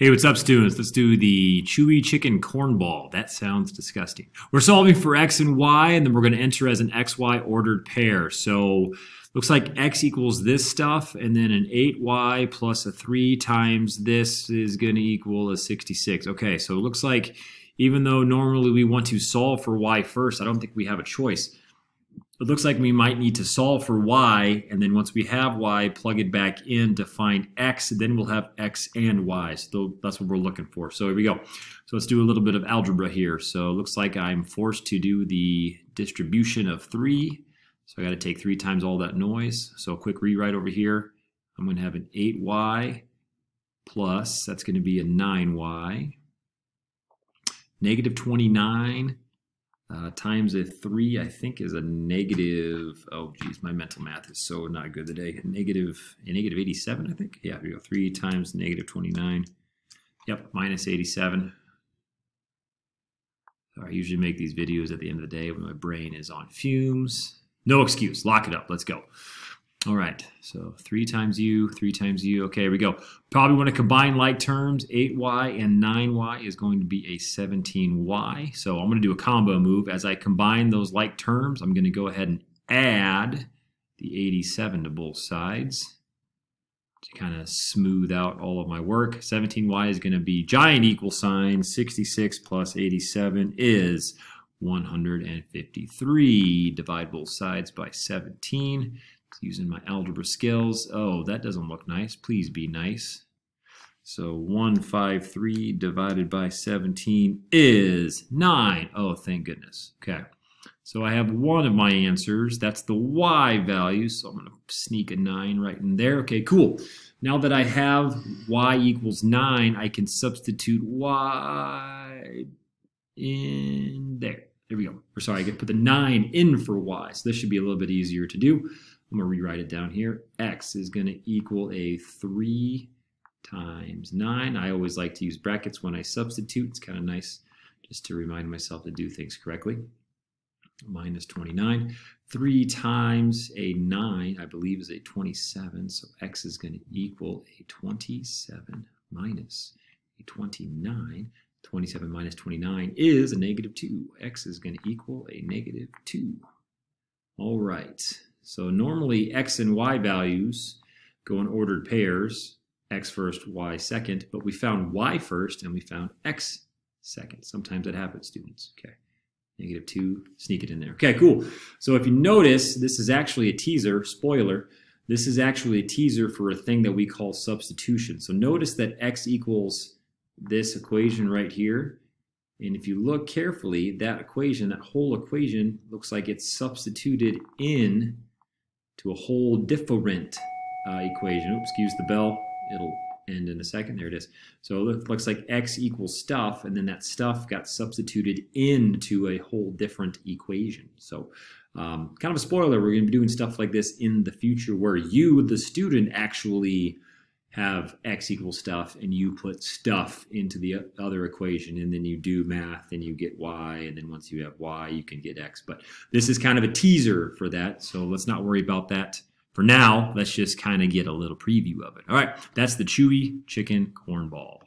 Hey, what's up, students? Let's do the Chewy chicken cornball. That sounds disgusting. We're solving for x and y, and then we're going to enter as an xy ordered pair. So looks like x equals this stuff, and then an 8y plus a 3 times this is going to equal a 66. Okay, so it looks like even though normally we want to solve for y first, I don't think we have a choice. It looks like we might need to solve for y, and then once we have y, plug it back in to find x, then we'll have x and y. So that's what we're looking for. So here we go. So let's do a little bit of algebra here. So it looks like I'm forced to do the distribution of 3. So I got to take 3 times all that noise. So a quick rewrite over here. I'm going to have an 8y plus, that's going to be a 9y, negative 29 times a 3, I think, is a negative, oh geez, my mental math is so not good today. A negative 87, I think. Yeah, here we go. 3 times negative 29. Yep, minus 87. So I usually make these videos at the end of the day when my brain is on fumes. No excuse. Lock it up. Let's go. All right, so 3 times u, 3 times u. Okay, here we go. Probably want to combine like terms. 8y and 9y is going to be a 17y. So I'm going to do a combo move. As I combine those like terms, I'm going to go ahead and add the 87 to both sides to kind of smooth out all of my work. 17y is going to be giant equal sign. 66 plus 87 is 153. Divide both sides by 17. Using my algebra skills. Oh, that doesn't look nice. Please be nice. So 153 divided by 17 is 9. Oh, thank goodness. Okay. So I have one of my answers. That's the y value. So I'm going to sneak a 9 right in there. Okay, cool. Now that I have y equals 9, I can substitute y in there. There we go. Or sorry, I can put the 9 in for y. So this should be a little bit easier to do. I'm going to rewrite it down here. X is going to equal a 3 times 9. I always like to use brackets when I substitute. It's kind of nice just to remind myself to do things correctly. Minus 29. 3 times a 9, I believe, is a 27. So X is going to equal a 27 minus a 29. 27 minus 29 is a negative 2. X is going to equal a negative 2. All right. So normally x and y values go in ordered pairs, x first, y second, but we found y first and we found x second. Sometimes that happens, students. Okay, negative 2, sneak it in there. Okay, cool. So if you notice, this is actually a teaser, spoiler, this is actually a teaser for a thing that we call substitution. So notice that x equals this equation right here. And if you look carefully, that equation, that whole equation, looks like it's substituted in to a whole different equation. Oops, excuse the bell. It'll end in a second. There it is. So it looks like x equals stuff, and then that stuff got substituted into a whole different equation. So kind of a spoiler, we're going to be doing stuff like this in the future where you, the student, actually have x equals stuff and you put stuff into the other equation, and then you do math and you get y, and then once you have y you can get x. But this is kind of a teaser for that, so let's not worry about that for now. Let's just kind of get a little preview of it. All right, that's the Chewy chicken cornball.